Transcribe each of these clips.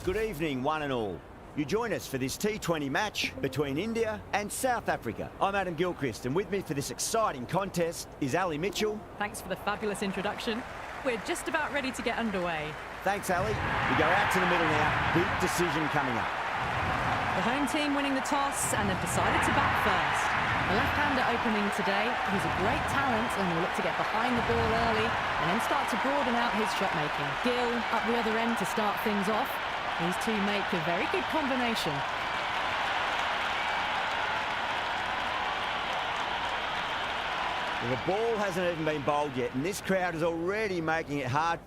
Good evening, one and all. You join us for this T20 match between India and South Africa. I'm Adam Gilchrist, and with me for this exciting contest is Ali Mitchell. Thanks for the fabulous introduction. We're just about ready to get underway. Thanks, Ali. We go out to the middle now. Big decision coming up. The home team winning the toss, and they've decided to bat first. The left-hander opening today. He's a great talent and will look to get behind the ball early and then start to broaden out his shot-making. Gill up the other end to start things off. These two make a very good combination. Well, the ball hasn't even been bowled yet, and this crowd is already making it hard.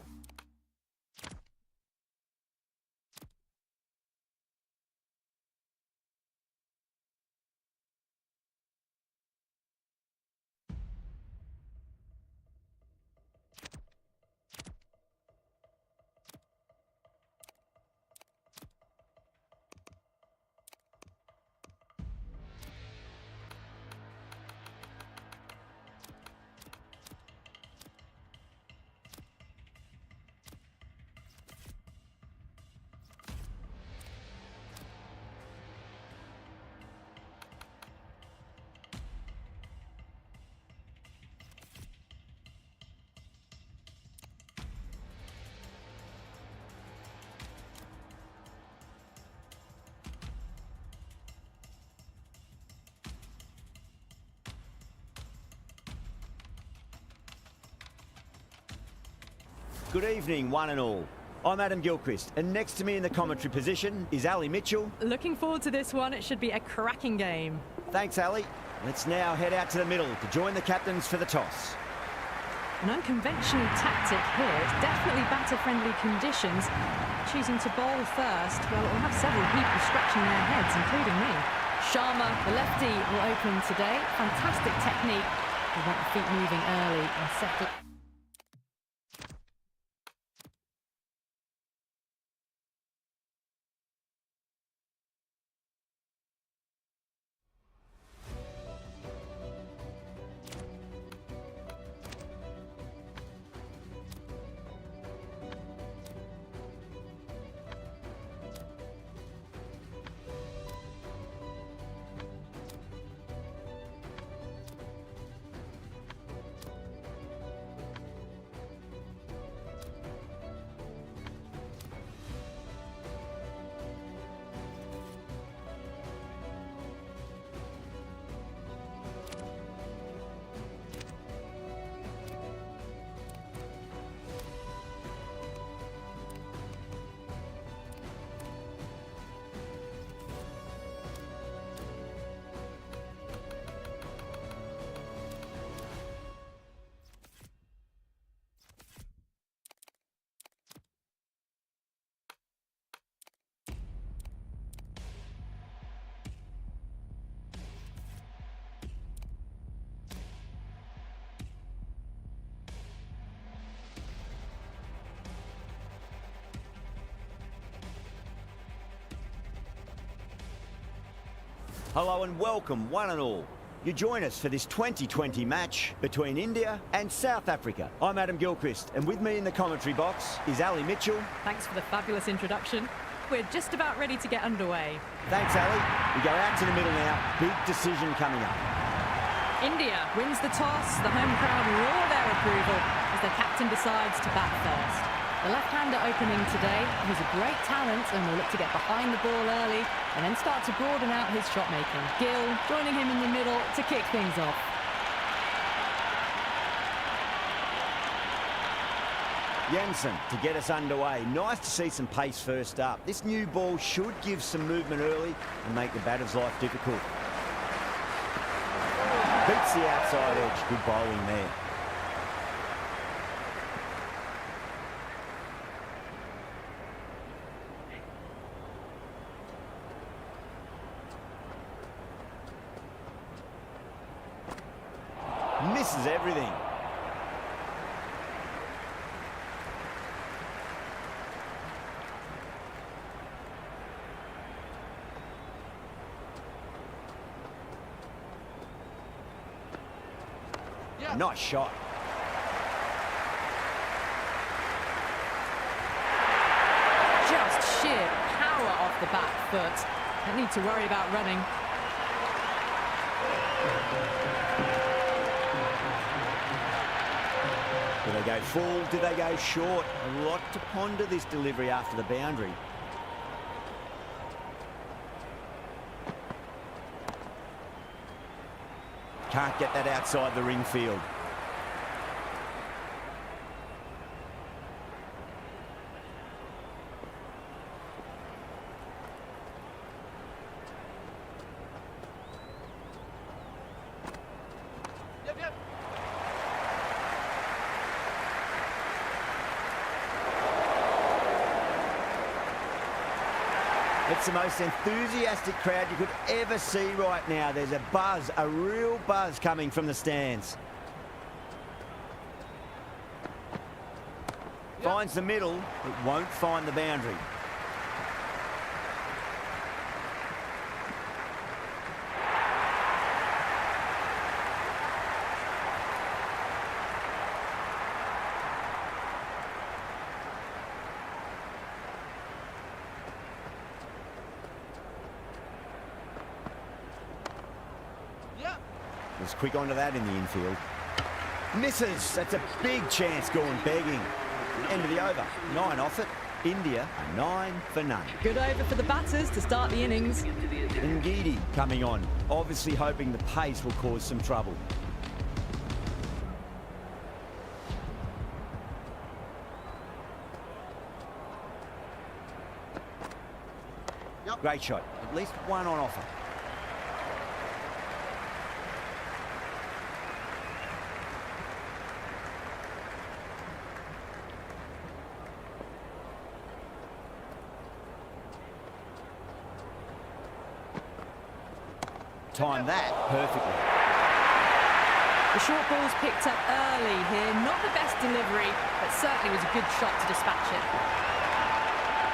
Good evening, one and all. I'm Adam Gilchrist, and next to me in the commentary position is Ali Mitchell. Looking forward to this one. It should be a cracking game. Thanks, Ali. Let's now head out to the middle to join the captains for the toss. An unconventional tactic here. It's definitely batter-friendly conditions. Choosing to bowl first, well, it will have several people scratching their heads, including me. Sharma, the lefty, will open today. Fantastic technique. We want the feet moving early and settle. Hello and welcome, one and all. You join us for this 2020 match between India and South Africa. I'm Adam Gilchrist, and with me in the commentary box is Ali Mitchell. Thanks for the fabulous introduction. We're just about ready to get underway. Thanks, Ali. We go out to the middle now. Big decision coming up. India wins the toss. The home crowd roar their approval as their captain decides to bat first. The left-hander opening today. He's a great talent and will look to get behind the ball early and then start to broaden out his shot-making. Gill joining him in the middle to kick things off. Jensen to get us underway. Nice to see some pace first up. This new ball should give some movement early and make the batter's life difficult. Beats the outside edge. Good bowling there. Misses everything. Yeah. Nice shot. Just sheer foot. Don't need to worry about running. Do they go full? Do they go short? A lot to ponder this delivery after the boundary. Can't get that outside the ring field. It's the most enthusiastic crowd you could ever see right now. There's a buzz, a real buzz coming from the stands. Finds the middle, but won't find the boundary. Was quick onto that in the infield. Misses. That's a big chance going begging. End of the over. 9 off it. India are 9 for none. Good over for the batters to start the innings. NVIDIA coming on, obviously hoping the pace will cause some trouble. Great shot. At least one on offer. Timed that perfectly. The short ball's picked up early here. Not the best delivery, but certainly was a good shot to dispatch it.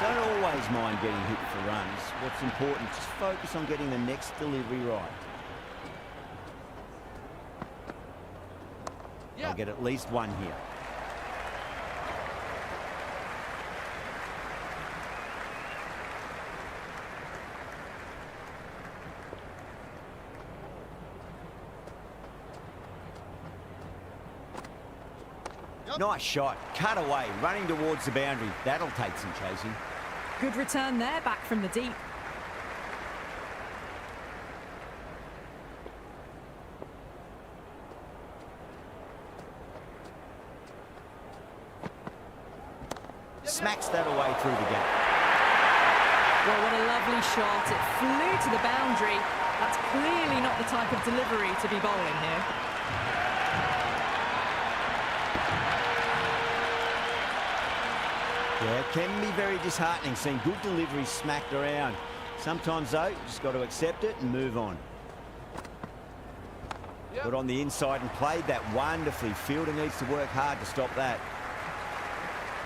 Don't always mind getting hit for runs. What's important is focus on getting the next delivery right. I'll get at least one here. Nice shot, cut away, running towards the boundary. That'll take some chasing. Good return there, back from the deep. Smacks that away through the gap. Well, what a lovely shot. It flew to the boundary. That's clearly not the type of delivery to be bowling here. Yeah, it can be very disheartening seeing good deliveries smacked around. Sometimes, though, you just got to accept it and move on. Got on the inside and played that wonderfully. Fielder needs to work hard to stop that.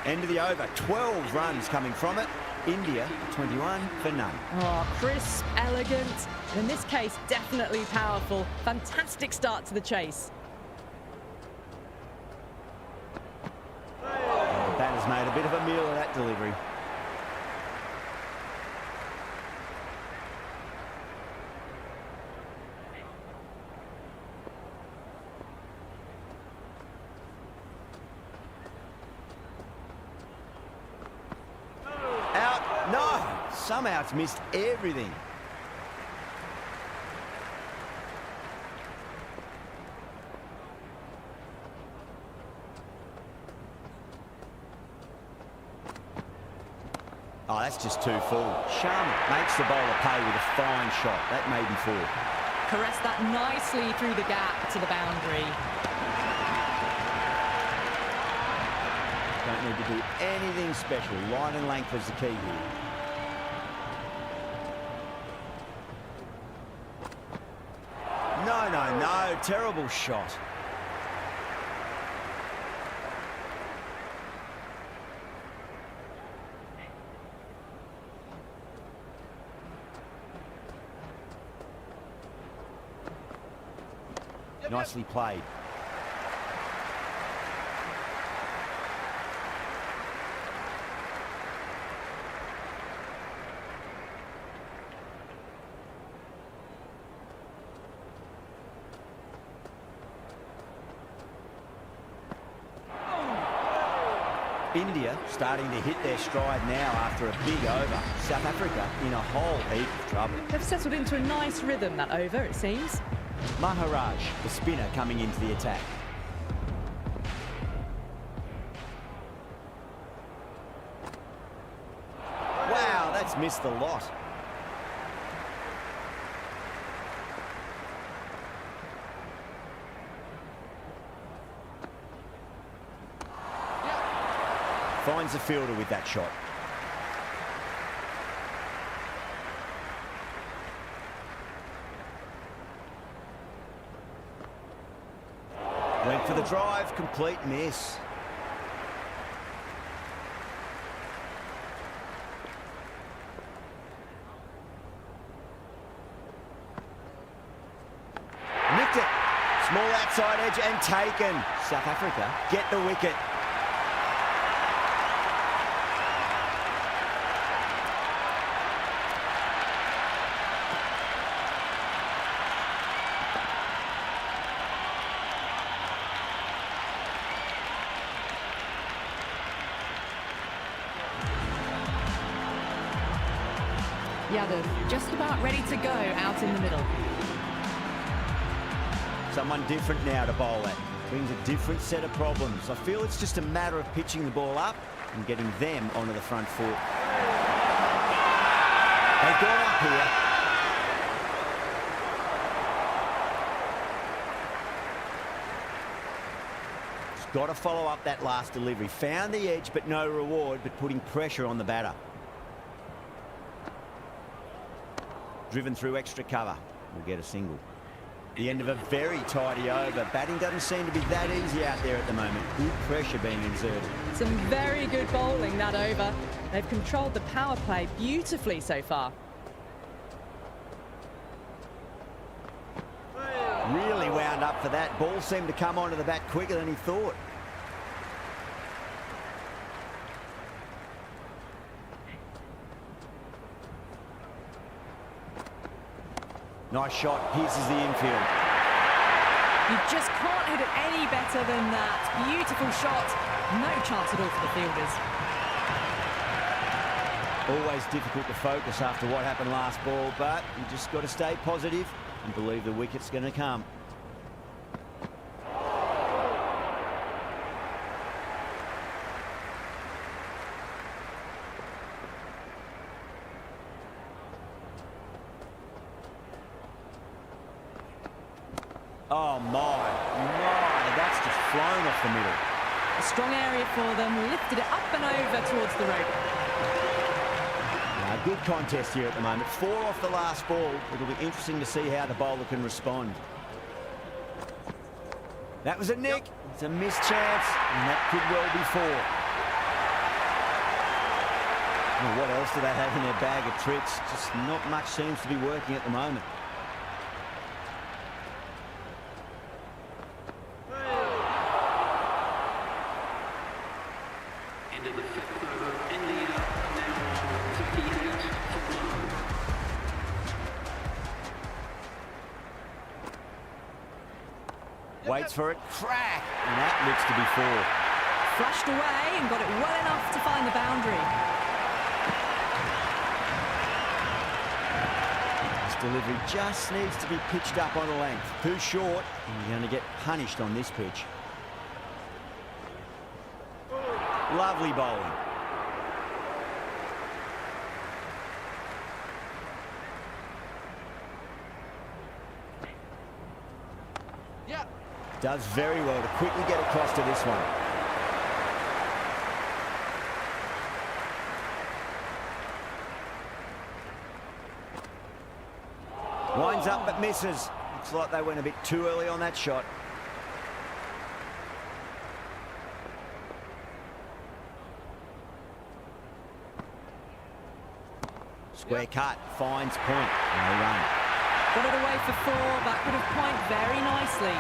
End of the over. 12 runs coming from it. India, 21 for none. Oh, crisp, elegant, and in this case, definitely powerful. Fantastic start to the chase. The batter's made a bit of a meal of that delivery. Out. No! Somehow it's missed everything. Oh, that's just too full. Sharma makes the bowler pay with a fine shot. That may be full. Caressed that nicely through the gap to the boundary. Don't need to do anything special. Line and length is the key here. No, no, no. Terrible shot. Nicely played. India starting to hit their stride now after a big over. South Africa in a whole heap of trouble. They've settled into a nice rhythm, that over, it seems. Maharaj, the spinner, coming into the attack. Wow, that's missed the lot. Finds the fielder with that shot. Went for the drive, complete miss. Nicked it. Small outside edge and taken. South Africa get the wicket. Yadav just about ready to go out in the middle. Someone different now to bowl at. Brings a different set of problems. I feel it's just a matter of pitching the ball up and getting them onto the front foot. They've gone up here. Just got to follow up that last delivery. Found the edge, but no reward, but putting pressure on the batter. Driven through extra cover. We'll get a single. The end of a very tidy over. Batting doesn't seem to be that easy out there at the moment. Good pressure being exerted. Some very good bowling that over. They've controlled the power play beautifully so far. Really wound up for that. Ball seemed to come onto the bat quicker than he thought. Nice shot, pierces the infield. You just can't hit it any better than that. Beautiful shot. No chance at all for the fielders. Always difficult to focus after what happened last ball, but you just got to stay positive and believe the wicket's going to come. Oh my, that's just flown off the middle. A strong area for them, lifted it up and over towards the rope. Good contest here at the moment. 4 off the last ball. It'll be interesting to see how the bowler can respond. That was a nick. It's a missed chance, and that could well be 4. Well, what else do they have in their bag of tricks? Just not much seems to be working at the moment. Waits for it, crack, and that looks to be 4. Flushed away and got it well enough to find the boundary. This delivery just needs to be pitched up on a length. Too short, and you're going to get punished on this pitch. Lovely bowling. Does very well to quickly get across to this one. Winds up but misses. Looks like they went a bit too early on that shot. Square cut, finds point, no run. Got it away for 4, that could have point very nicely.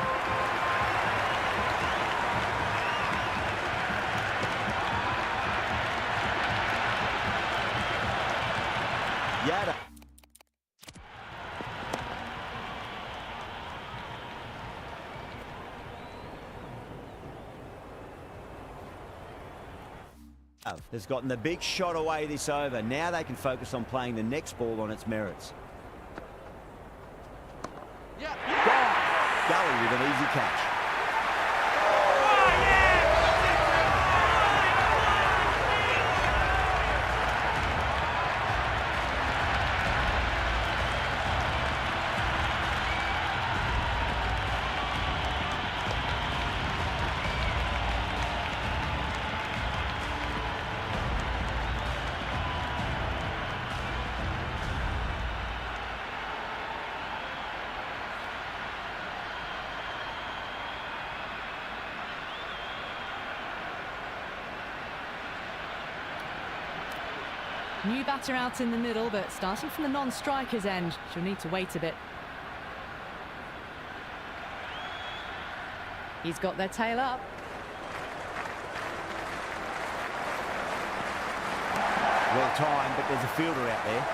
Yada. Has gotten the big shot away this over. Now they can focus on playing the next ball on its merits. Yeah. Gully with an easy catch. New batter out in the middle, but starting from the non-striker's end, she'll need to wait a bit. He's got their tail up. Well timed, but there's a fielder out there.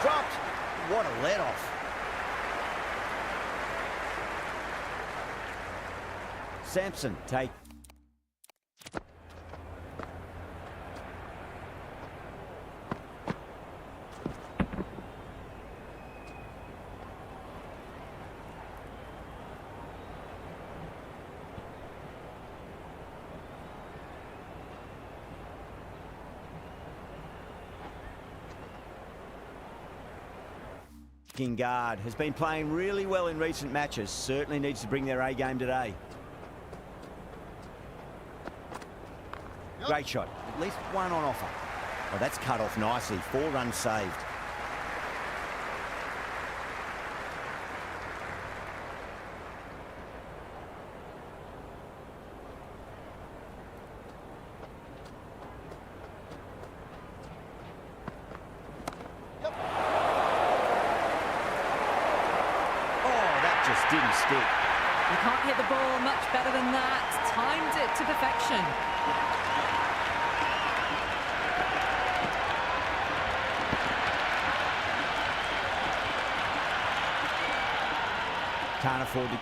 Dropped! What a let-off. Sampson take. Guard has been playing really well in recent matches. Certainly needs to bring their A game today. Yep. Great shot. At least one on offer. Oh, that's cut off nicely. 4 runs saved. Didn't stick. You can't hit the ball much better than that. Timed it to perfection. Can't afford to.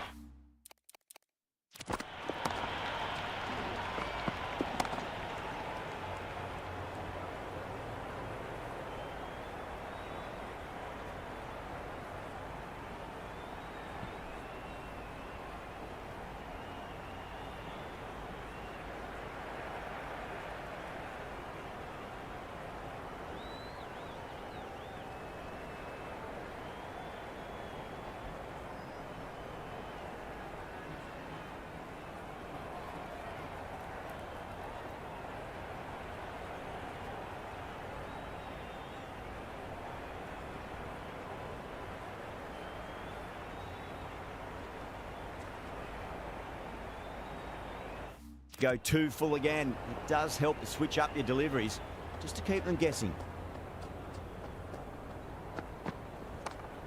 Go too full again. It does help to switch up your deliveries, just to keep them guessing.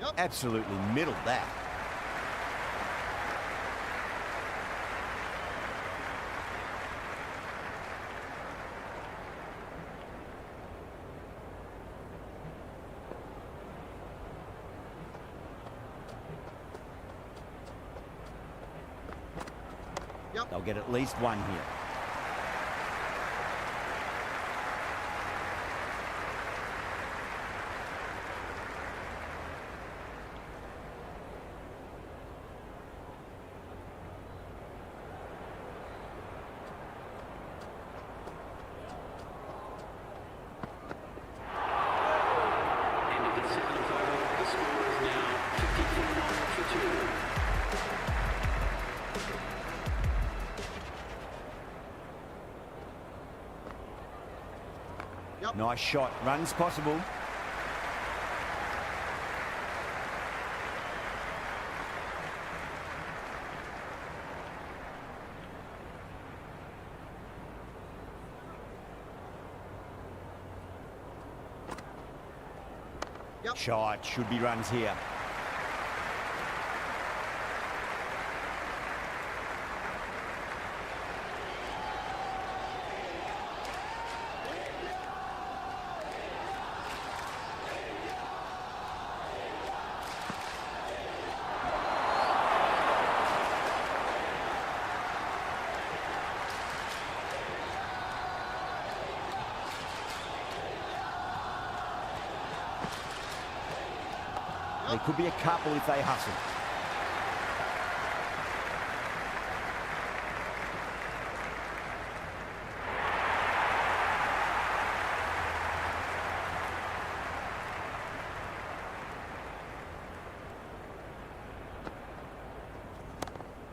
Yep. Absolutely middled that. They'll get at least one here. Nice shot. Runs possible. Yep. Shot. Should be runs here. There could be a couple if they hustle.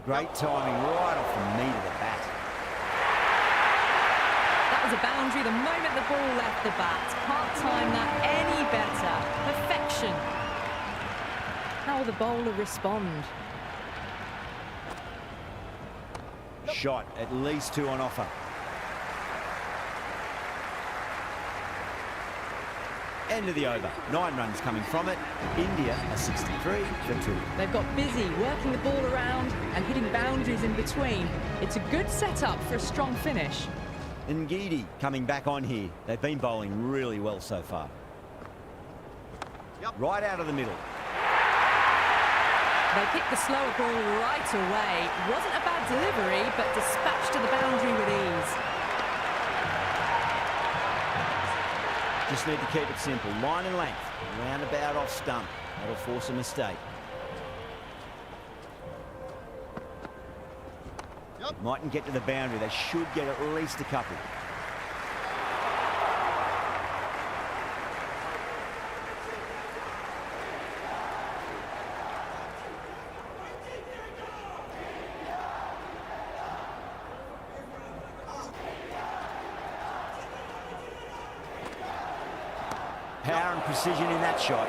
Great timing right off the meat of the bat. That was a boundary the moment the ball left the bat. Can't time that any better. Perfection. How will the bowler respond? Shot, at least 2 on offer. End of the over. 9 runs coming from it. India are 63 for 2. They've got busy working the ball around and hitting boundaries in between. It's a good setup for a strong finish. NVIDIA coming back on here. They've been bowling really well so far. Right out of the middle. They picked the slower ball right away. Wasn't a bad delivery, but dispatched to the boundary with ease. Just need to keep it simple. Line and length. Roundabout off stump. That'll force a mistake. Mightn't get to the boundary. They should get at least a couple. Power and precision in that shot.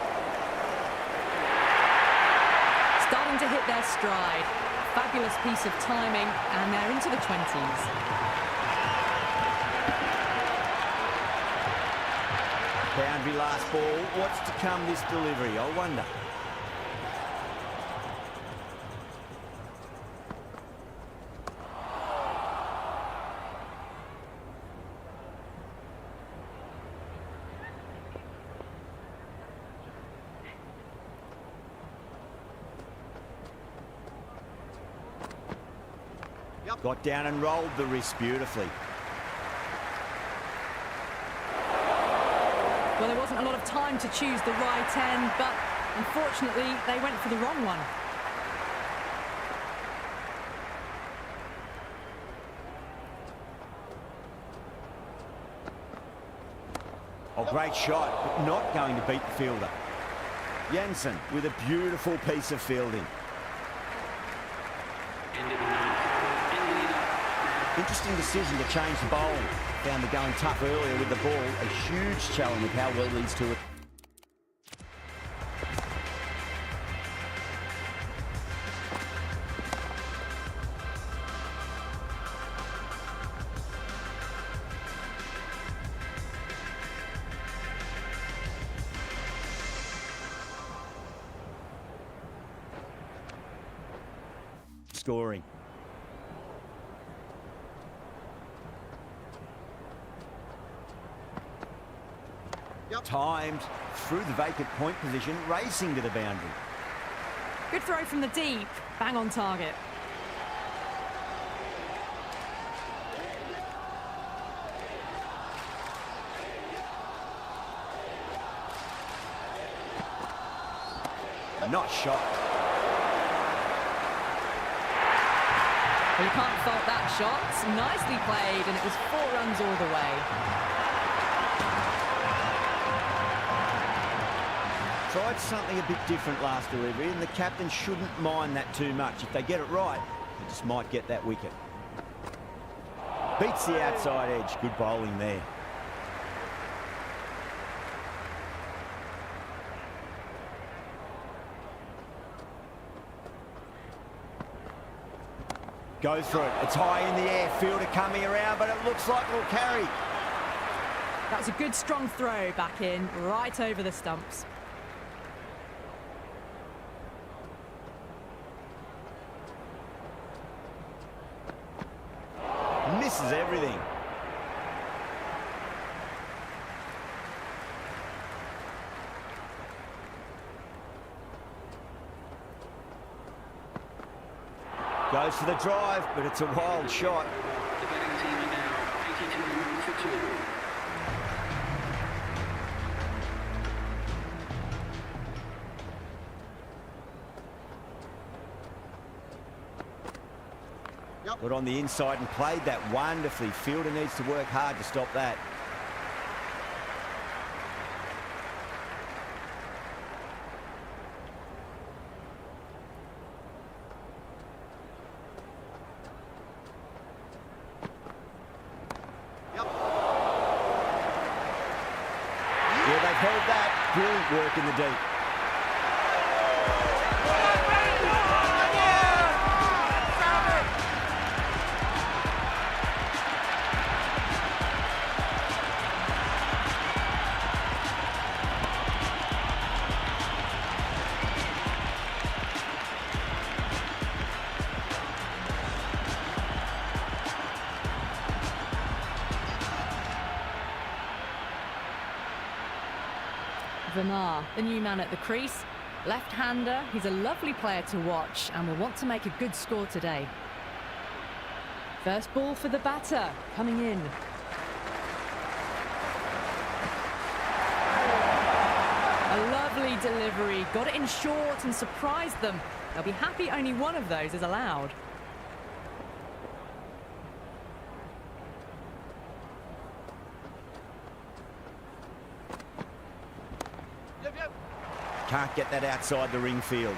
Starting to hit their stride. Fabulous piece of timing, and they're into the 20s. Boundary last ball. What's to come this delivery? I wonder. Got down and rolled the wrist beautifully. Well, there wasn't a lot of time to choose the right end, but unfortunately, they went for the wrong one. Oh, great shot, but not going to beat the fielder. Jansen with a beautiful piece of fielding. Interesting decision to change the bowling. Found the going tough earlier with the ball. A huge challenge with how well these two are. Scoring. Timed through the vacant point position, racing to the boundary. Good throw from the deep, bang on target. Not shot. Well, you can't fault that shot. Nicely played, and it was 4 runs all the way. Tried something a bit different last delivery, and the captain shouldn't mind that too much. If they get it right, they just might get that wicket. Beats the outside edge. Good bowling there. Goes for it. It's high in the air. Fielder coming around, but it looks like it'll carry. That was a good strong throw back in, right over the stumps. Misses everything. Goes for the drive, but it's a wild shot. The batting team are now 82 for 2. Got on the inside and played that wonderfully. Fielder needs to work hard to stop that. Yeah, they've held that. Brilliant work in the deep. Verma, the new man at the crease. Left-hander, he's a lovely player to watch and will want to make a good score today. First ball for the batter, coming in. A lovely delivery, got it in short and surprised them. They'll be happy only one of those is allowed. Can't get that outside the ring field.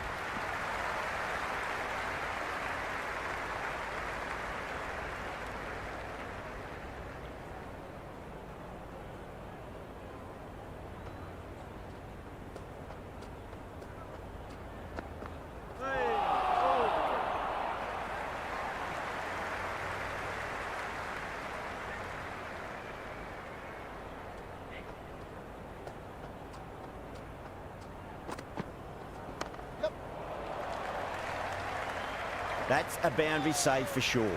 That's a boundary save for sure. End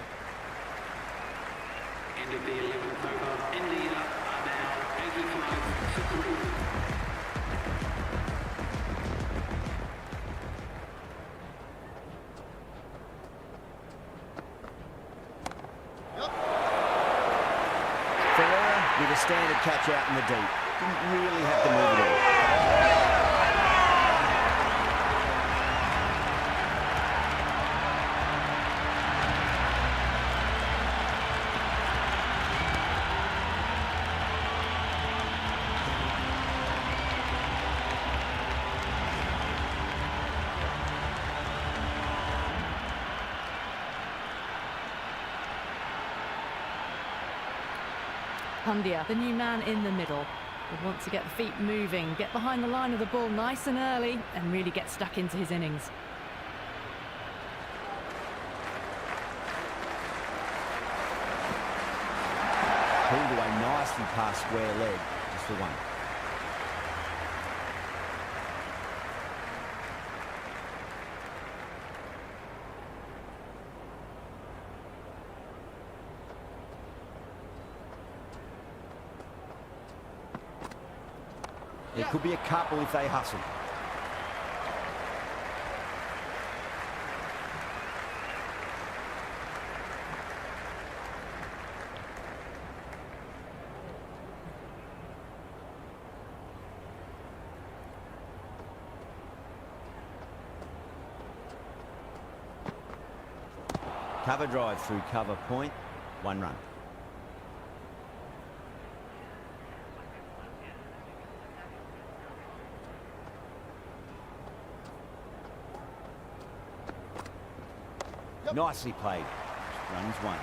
of the 11th over. India are now 85 for 3. Ferreira with a standard catch out in the deep. Didn't really have to move it all. Pandya, the new man in the middle, would want to get the feet moving, get behind the line of the ball nice and early, and really get stuck into his innings. Pulled away nicely past square leg, just for one. There could be a couple if they hustle. Cover drive through cover point, 1 run. Nicely played. Runs 1.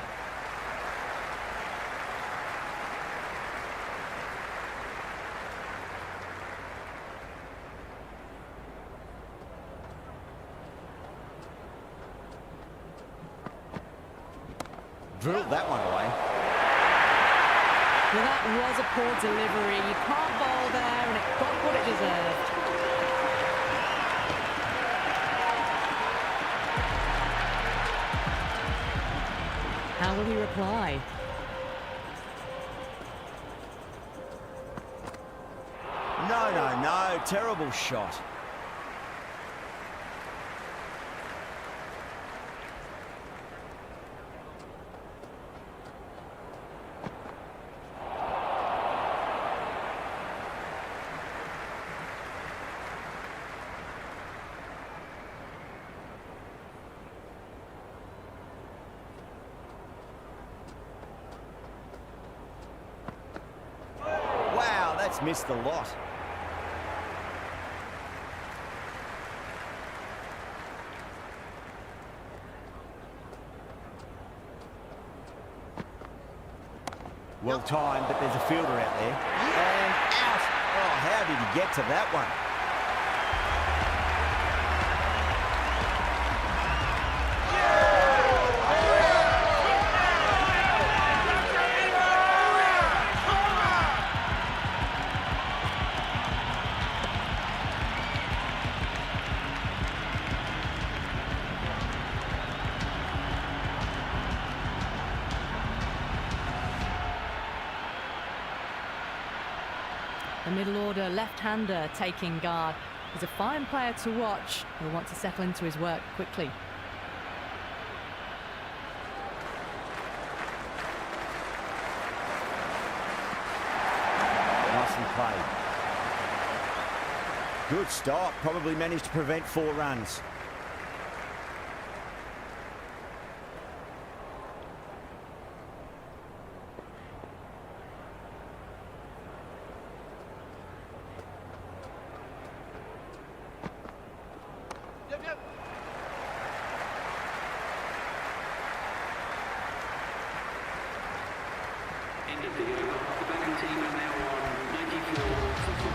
Drilled that one away. Well, that was a poor delivery. You can't bowl there, and it got what it deserved. How will he reply? No. Terrible shot. just missed the lot. Well timed, but there's a fielder out there. And out. Oh, how did he get to that one? The middle order left-hander taking guard. He's a fine player to watch. He'll want to settle into his work quickly. Nicely played. Good stop. Probably managed to prevent 4 runs. End of the over. The batting team are now on 94 for 5.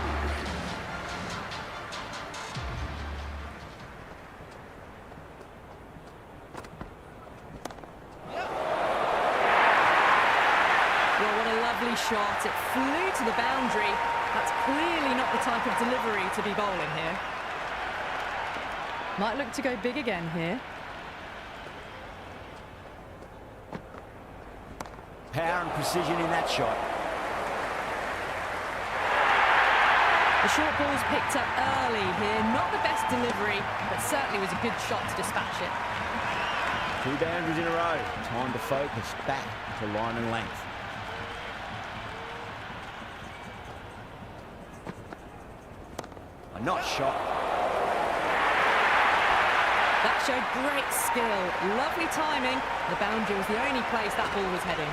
Well, what a lovely shot. It flew to the boundary. That's clearly not the type of delivery to be bowling here. Might look to go big again here. Power and precision in that shot. The short ball's picked up early here. Not the best delivery, but certainly was a good shot to dispatch it. 2 boundaries in a row. Time to focus back to line and length. A nice shot. That showed great skill. Lovely timing. The boundary was the only place that ball was heading.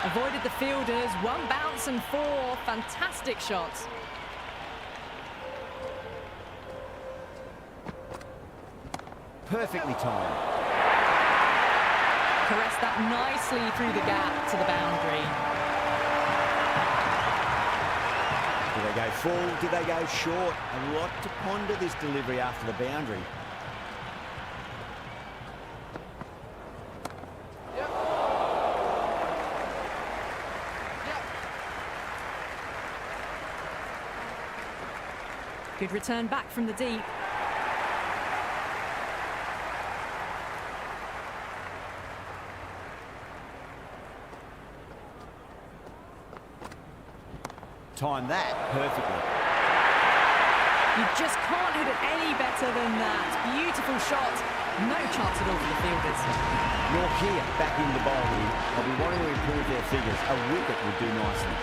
Avoided the fielders. 1 bounce and 4. Fantastic shots. Perfectly timed. Caressed that nicely through the gap to the boundary. Do they go full? Do they go short? A lot to ponder this delivery after the boundary. Good return back from the deep. Time that perfectly. You just can't hit it any better than that. Beautiful shot. No chance at all for the fielders. Nor here, back in the bowling. They'll be wanting to improve their figures. A wicket would do nicely.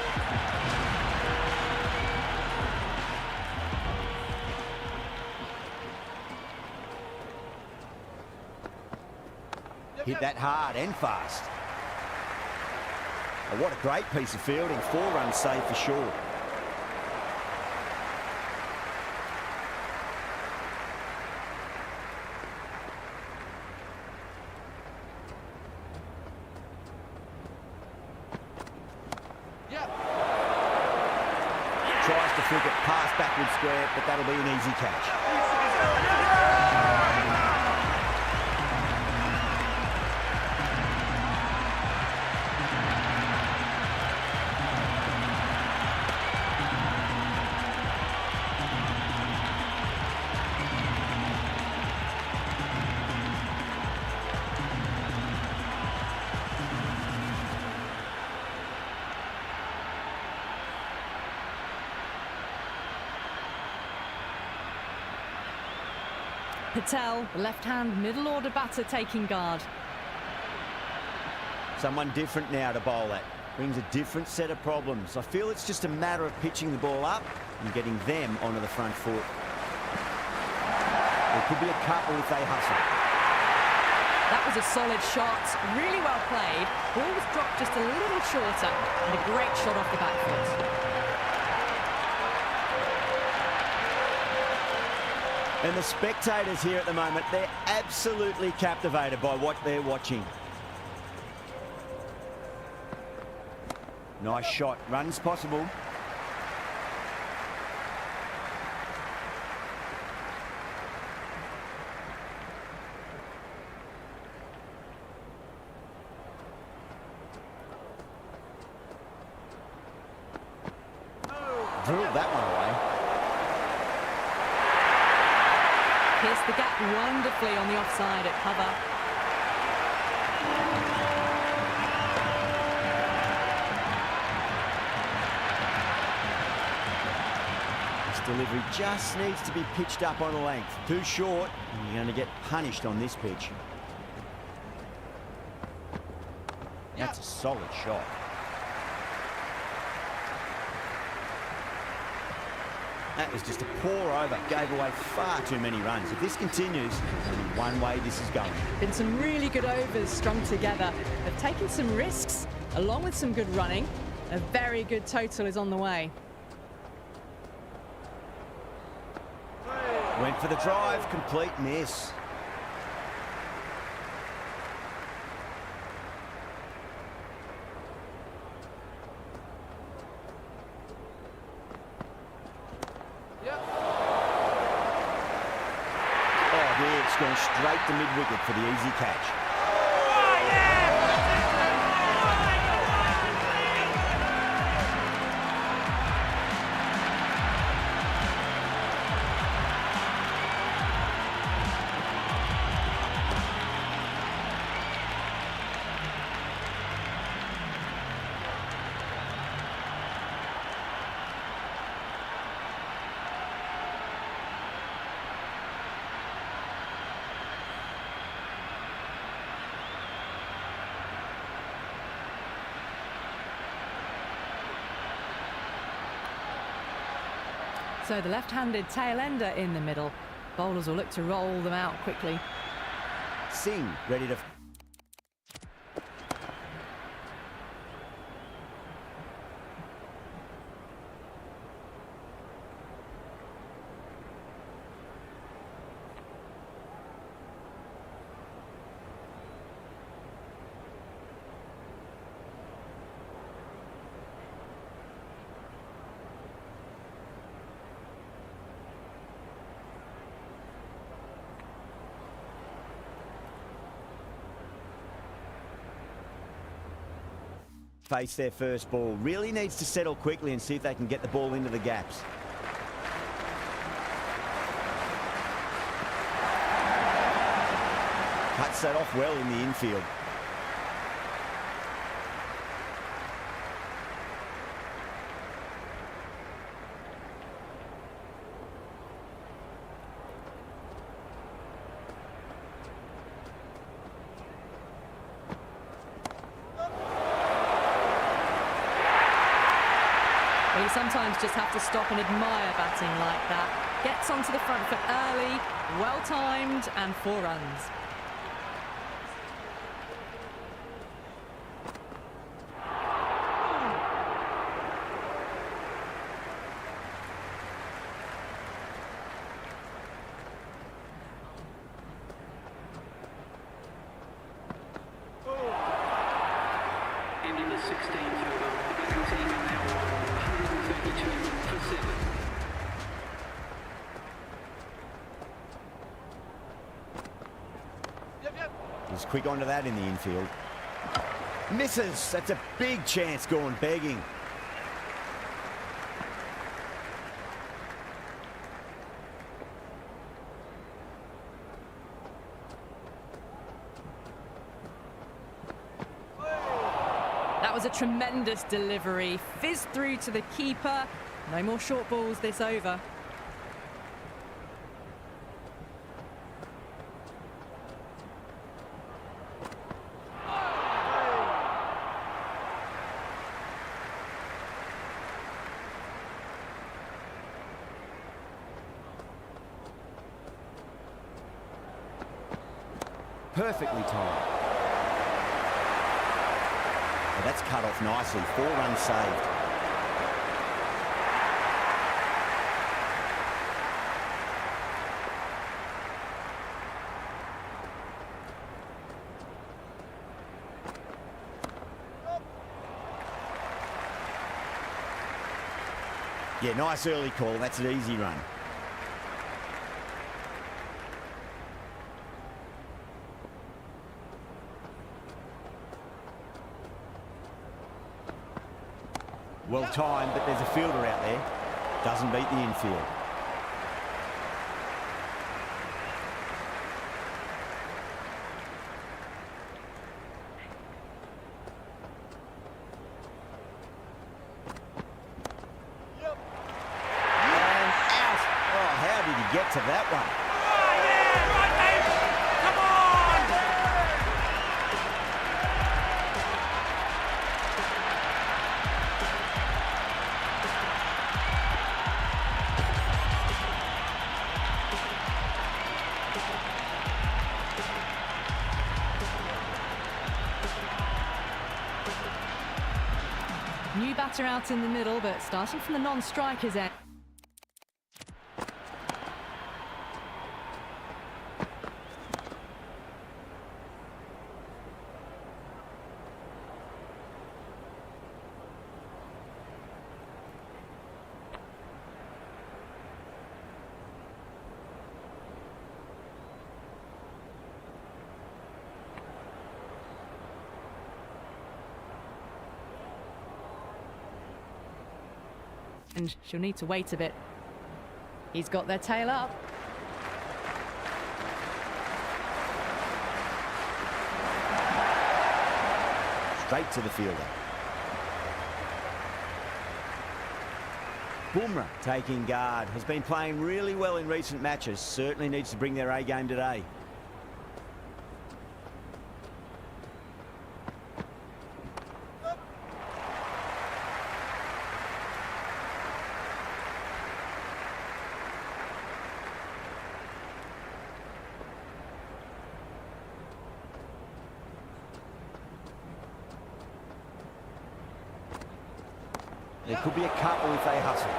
Hit that hard and fast. Oh, what a great piece of fielding. 4 runs saved for sure. Tries to flick it past backward square, but that'll be an easy catch. Patel, the left-hand middle order batter taking guard. Someone different now to bowl at. Brings a different set of problems. I feel it's just a matter of pitching the ball up and getting them onto the front foot. There could be a couple if they hustle. That was a solid shot, really well played. Ball was dropped just a little shorter, and a great shot off the back foot. And the spectators here at the moment, they're absolutely captivated by what they're watching. Nice shot, runs possible. Drilled that one away. Pierced the gap wonderfully on the offside at cover. This delivery just needs to be pitched up on a length. Too short, and you're going to get punished on this pitch. That's a solid shot. That was just a pour over, gave away far too many runs. If this continues, there's only one way this is going. Been some really good overs strung together. They've taken some risks, along with some good running. A very good total is on the way. Went for the drive, complete miss. It's gone straight to mid-wicket for the easy catch. So the left-handed tail-ender in the middle. Bowlers will look to roll them out quickly. Singh ready to... face their first ball. Really needs to settle quickly and see if they can get the ball into the gaps. Cuts that off well in the infield. Well, you sometimes just have to stop and admire batting like that. Gets onto the front foot early, well-timed, and 4 runs. Ending the 16th over, the batting team are now on 132 for 7. He's quick onto that in the infield. Misses. That's a big chance gone begging. That was a tremendous delivery. Fizzed through to the keeper. No more short balls this over. Perfectly timed. Well, that's cut off nicely. 4 runs saved. Yeah, nice early call. That's an easy run. Well timed, but there's a fielder out there. Doesn't beat the infield. Get to that one. Oh, yeah, right, mate. Come on! New batter out in the middle, but starting from the non-strikers end. And she'll need to wait a bit. He's got their tail up. Straight to the fielder. Bumrah taking guard. Has been playing really well in recent matches. Certainly needs to bring their A game today. There could be a couple if they hustle.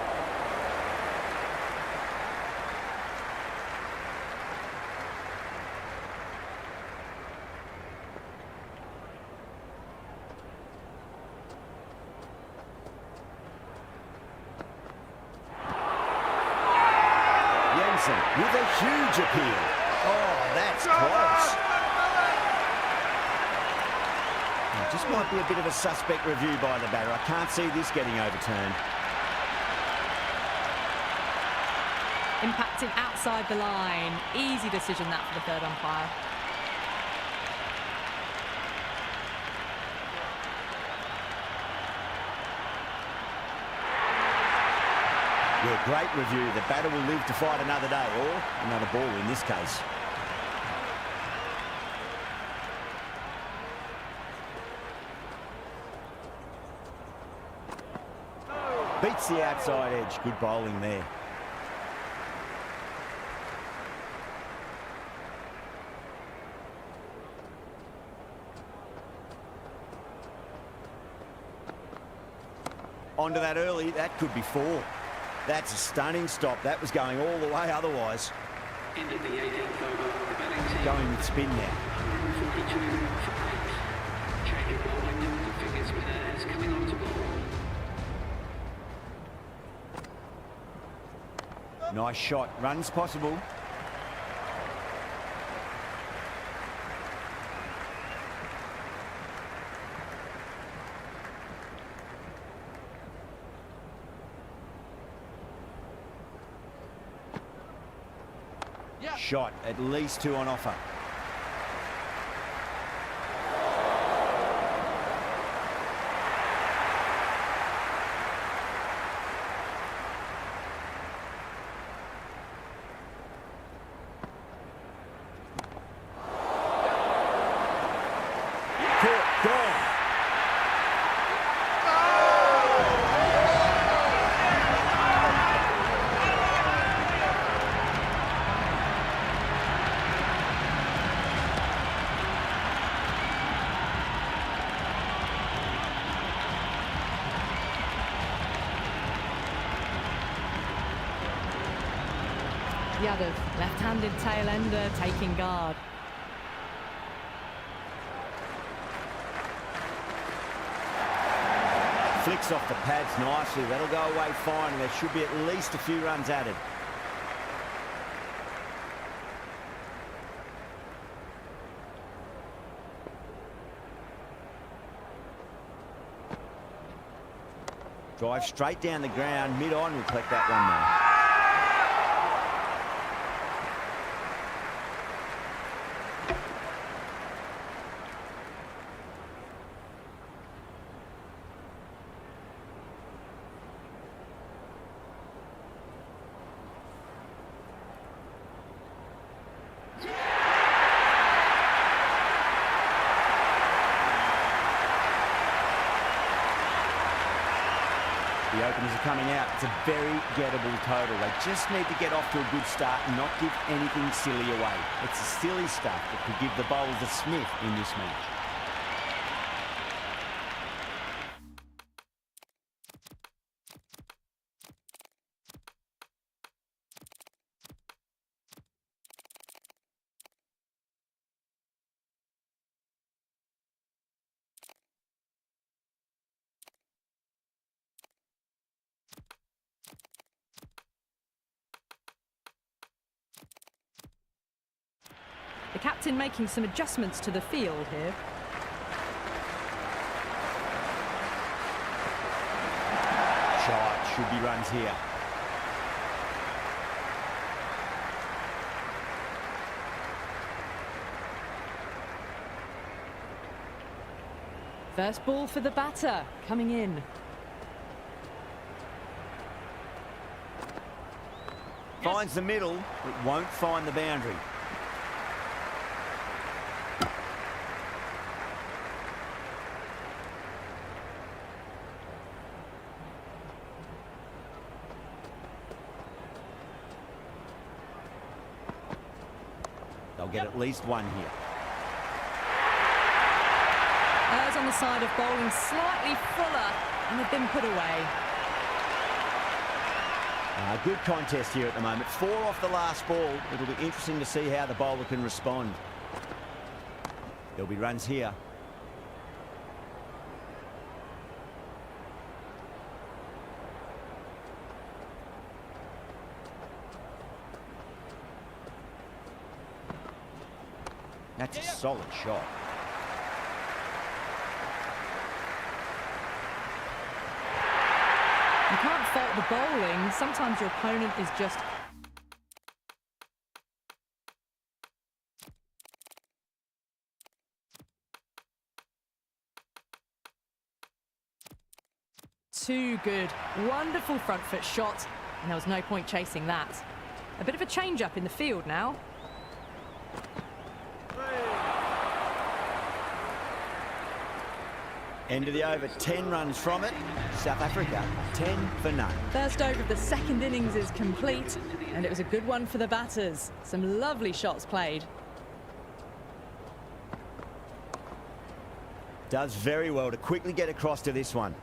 Jensen with a huge appeal. Oh, that's close. Just might be a bit of a suspect review by the batter. I can't see this getting overturned. Impacted outside the line. Easy decision that for the third umpire. Yeah, great review. The batter will live to fight another day, or another ball in this case. Beats the outside edge. Good bowling there. Onto that early. That could be 4. That's a stunning stop. That was going all the way otherwise. End of the 18th over. The batting team. Going with spin now. 42 for 8. Change of bowling now to figure spinner is coming on to bowl. Nice shot. Runs possible. Yeah. Shot. At least 2 on offer. Yadav, left-handed tail-ender, taking guard. Flicks off the pads nicely. That'll go away fine, and there should be at least a few runs added. Drive straight down the ground. Mid-on will collect that one though. The openers are coming out. It's a very gettable total. They just need to get off to a good start and not give anything silly away. It's the silly stuff that could give the bowlers a sniff in this match. The captain making some adjustments to the field here. Shot, should be runs here. First ball for the batter, coming in. Finds the middle, but won't find the boundary. They'll get at least one here. Errs on the side of bowling slightly fuller, and they've been put away. Good contest here at the moment. 4 off the last ball. It'll be interesting to see how the bowler can respond. There'll be runs here. That's a solid shot. You can't fault the bowling. Sometimes your opponent is just... too good. Wonderful front foot shot, and there was no point chasing that. A bit of a change-up in the field now. End of the over, 10 runs from it. South Africa, 10 for none. First over of the second innings is complete, and it was a good one for the batters. Some lovely shots played. Does very well to quickly get across to this one.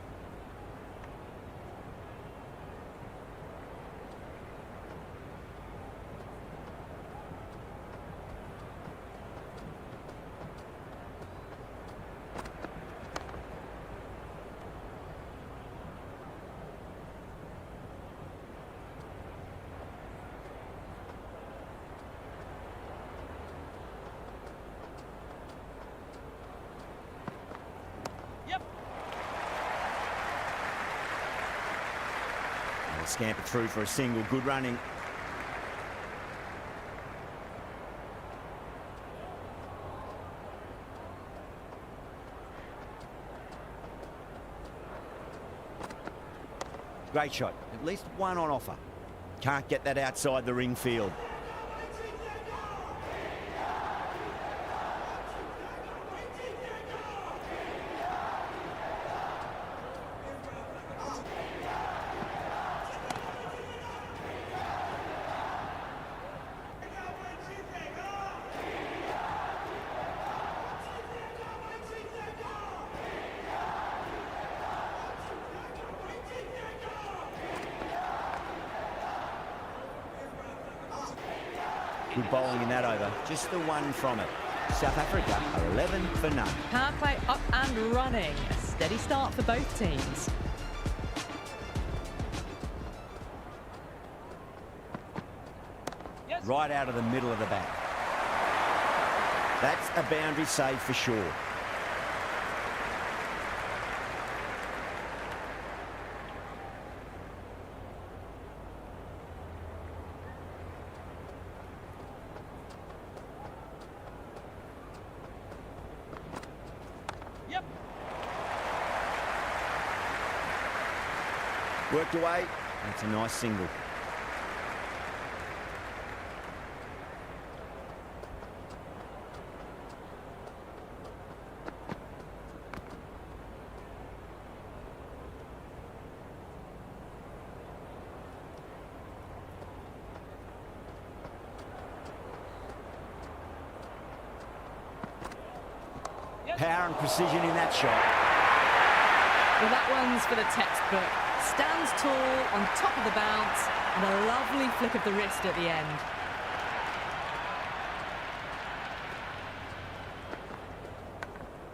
Scamper through for a single. Good running. Great shot. At least one on offer. Can't get that outside the ring field. Good bowling in that over. Just the one from it. South Africa are 11 for none. Power play up and running. A steady start for both teams. Yes. Right out of the middle of the bat. That's a boundary save for sure. Yep. Worked away. That's a nice single. Power and precision in that shot. Well, that one's for the textbook. Stands tall on top of the bounce and a lovely flick of the wrist at the end.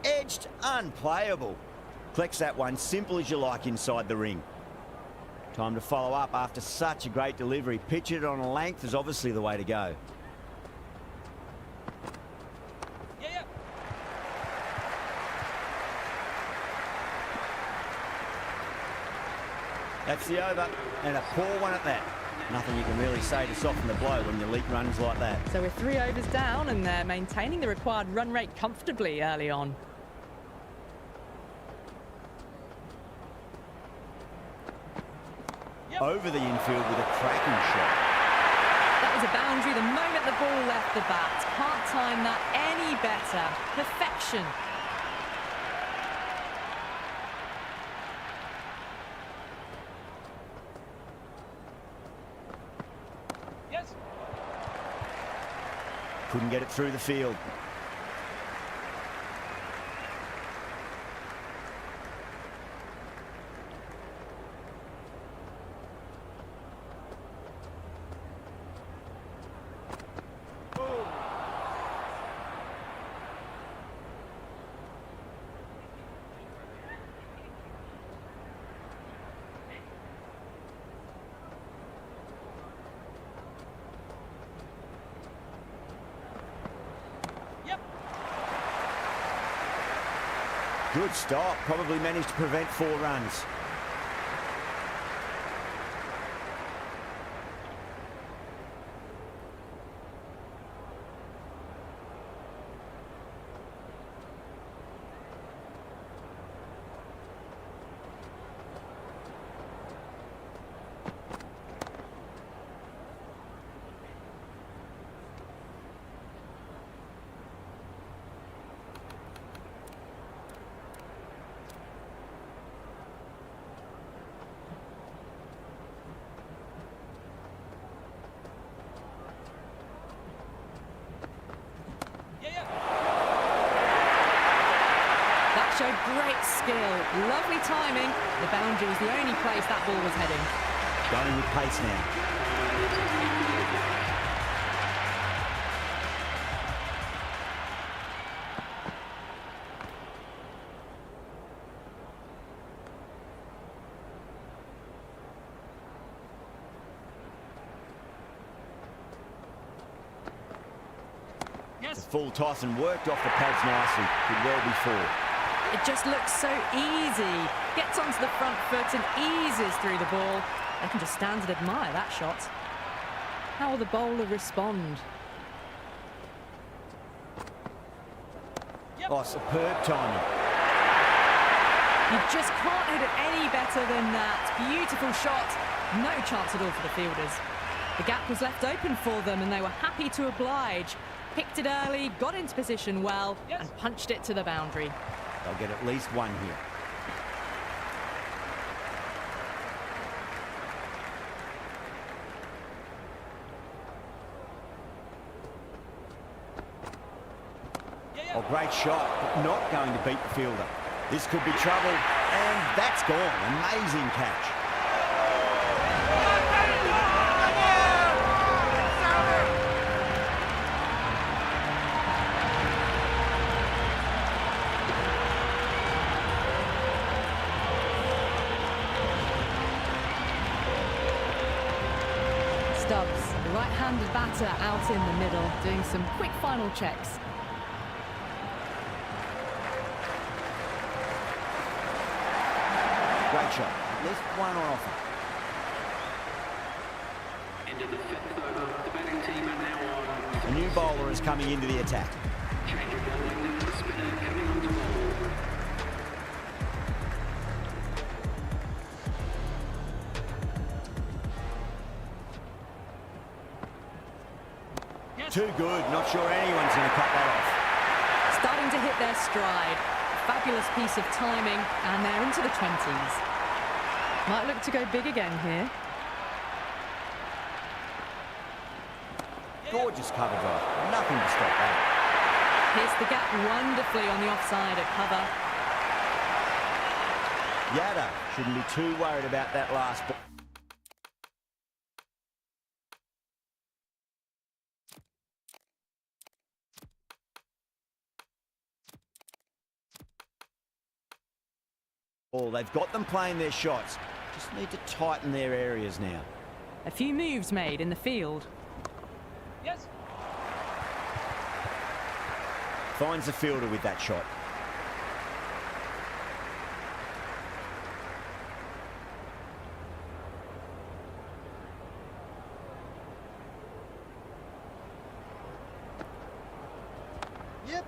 Edged, unplayable. Collects that one, simple as you like inside the ring. Time to follow up after such a great delivery. Pitch it on a length is obviously the way to go. Yeah. That's the over, and a poor one at that. Nothing you can really say to soften the blow when your leak runs like that. So we're 3 overs down and they're maintaining the required run rate comfortably early on. Yep. Over the infield with a cracking shot. That was a boundary the moment the ball left the bat. Can't time that any better. Perfection. Yes. Couldn't get it through the field. Yep. Good stop. Probably managed to prevent 4 runs. Yeah. That showed great skill. Lovely timing. The boundary was the only place that ball was heading. Going with pace now. Yes. Full toss and worked off the pads nicely. Did well before. It just looks so easy. Gets onto the front foot and eases through the ball. I can just stand and admire that shot. How will the bowler respond? Yep. Oh, superb timing. You just can't hit it any better than that. Beautiful shot. No chance at all for the fielders. The gap was left open for them and they were happy to oblige. Picked it early, got into position well, Yes. and punched it to the boundary. They'll get at least 1 here. Yeah. Oh, great shot, but not going to beat the fielder. This could be trouble, and that's gone. Amazing catch. Stubbs, the right-handed batter out in the middle, doing some quick final checks. Great shot. At least one on offer. End of the fifth over. The batting team are now on. A new bowler is coming into the attack. Change of bowling. The spinner coming on to bowl. Too good. Not sure anyone's going to cut that off. Starting to hit their stride. Fabulous piece of timing, and they're into the 20s. Might look to go big again here. Gorgeous cover drive. Nothing to stop that. Hits the gap wonderfully on the offside at cover. Yada shouldn't be too worried about that last ball. They've got them playing their shots. Just need to tighten their areas now. A few moves made in the field. Yes. Finds the fielder with that shot. Yep.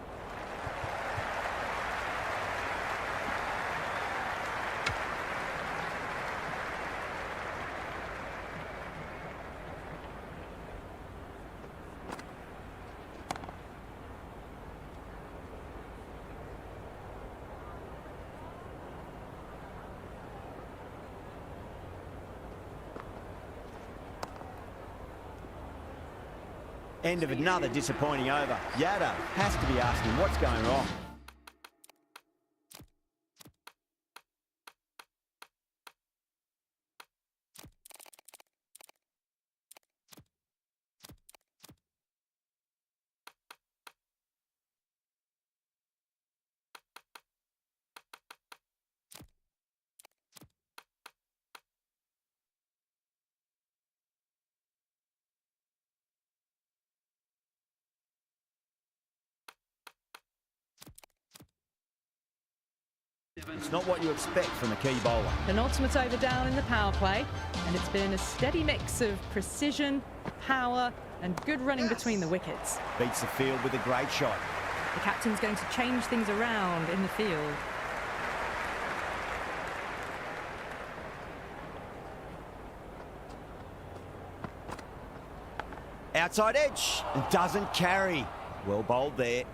End of another disappointing over. Yada has to be asking what's going wrong. It's not what you expect from a key bowler. Penultimate over down in the power play, and it's been a steady mix of precision, power, and good running between the wickets. Beats the field with a great shot. The captain's going to change things around in the field. Outside edge and doesn't carry. Well bowled there.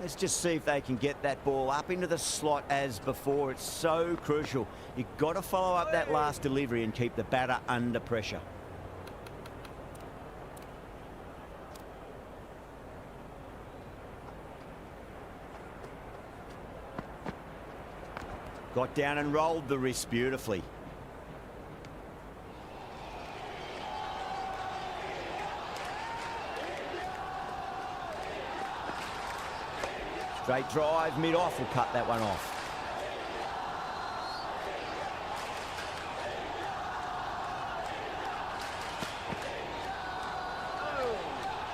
Let's just see if they can get that ball up into the slot as before. It's so crucial. You've got to follow up that last delivery and keep the batter under pressure. Got down and rolled the wrist beautifully. Straight drive, mid-off will cut that one off.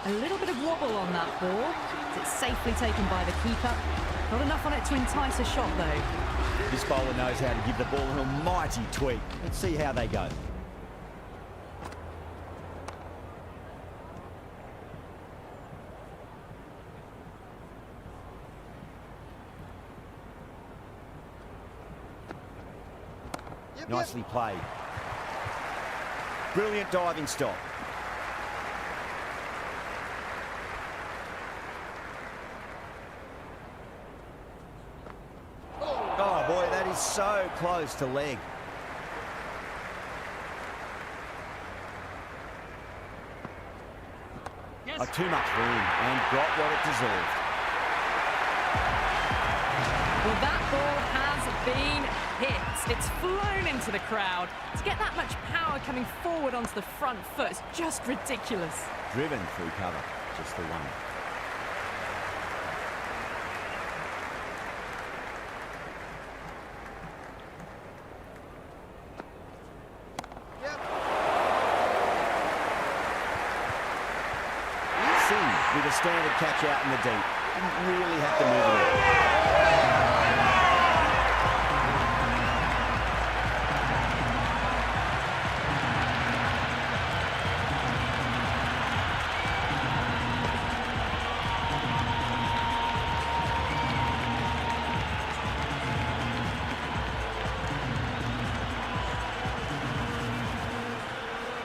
A little bit of wobble on that ball. It's safely taken by the keeper. Not enough on it to entice a shot, though. This bowler knows how to give the ball an almighty tweak. Let's see how they go. Nicely played. Brilliant diving stop. Oh boy, that is so close to leg. Yes. Oh, too much for him and got what it deserved. Well, that ball has been hit. It's flown into the crowd. To get that much power coming forward onto the front foot is just ridiculous. Driven through cover, just the one. swing with a standard catch out in the deep. Didn't really have to move it all.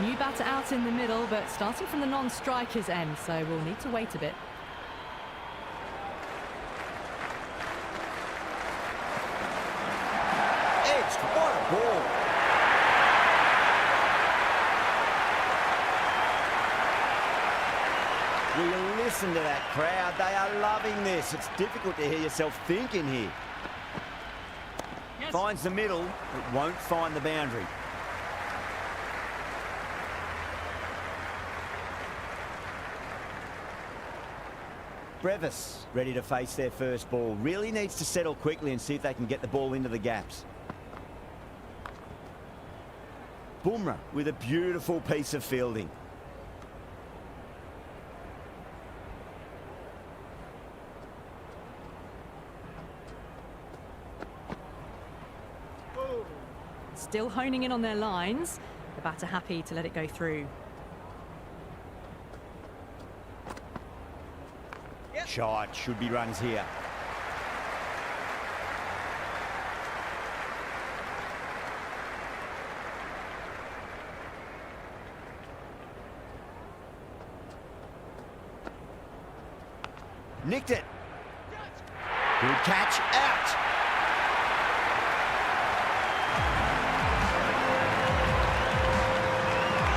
New batter out in the middle, but starting from the non-striker's end, so we'll need to wait a bit. Edged, what a ball. Will you listen to that crowd? They are loving this. It's difficult to hear yourself thinking here. Yes. Finds the middle, but won't find the boundary. Brevis ready to face their first ball. Really needs to settle quickly and see if they can get the ball into the gaps. Bumrah with a beautiful piece of fielding. Still honing in on their lines. The batter happy to let it go through. Shot, should be runs here. Nicked it. Good catch, out.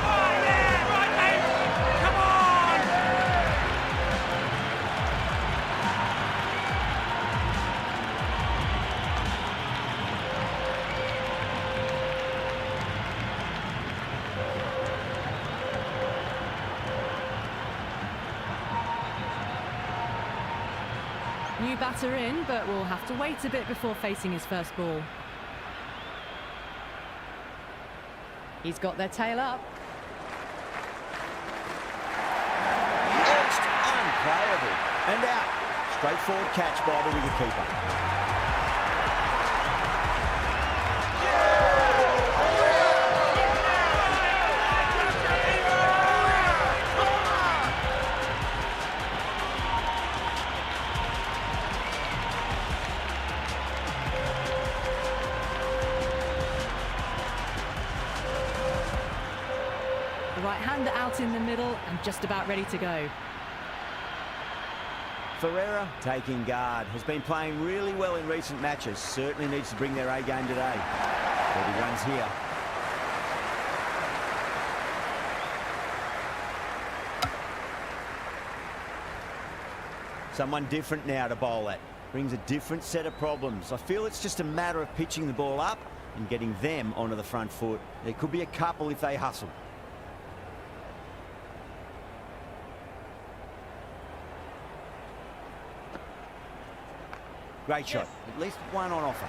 Oh, yeah, right, mate. Come on. New batter in, but we'll have to wait a bit before facing his first ball. He's got their tail up. Edged, unplayable. And out. Straightforward catch by the wicketkeeper. The right-hander out in the middle and just about ready to go. Ferreira taking guard. Has been playing really well in recent matches. Certainly needs to bring their A game today. 30 runs here. Someone different now to bowl at. Brings a different set of problems. I feel it's just a matter of pitching the ball up and getting them onto the front foot. There could be a couple if they hustle. Great shot. At least one on offer.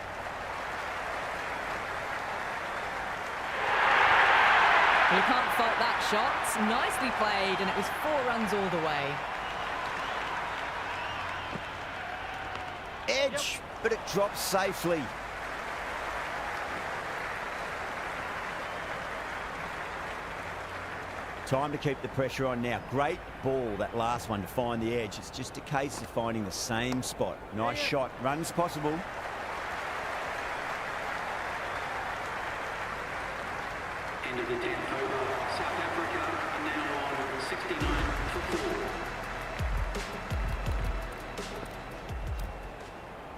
You can't fault that shot. Nicely played, and it was 4 runs all the way. Edge, but it drops safely. Time to keep the pressure on now. Great ball, that last one, to find the edge. It's just a case of finding the same spot. Nice shot. Runs possible. End of the 10th over. South Africa are now on 69 for 4.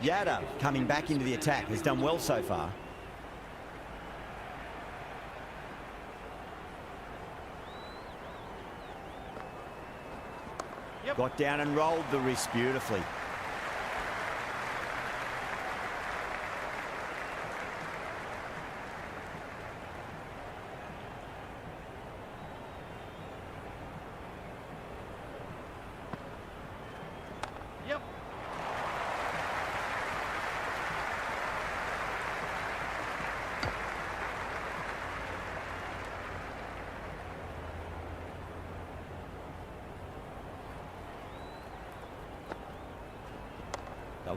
Yada, coming back into the attack, has done well so far. Got down and rolled the wrist beautifully. Yep.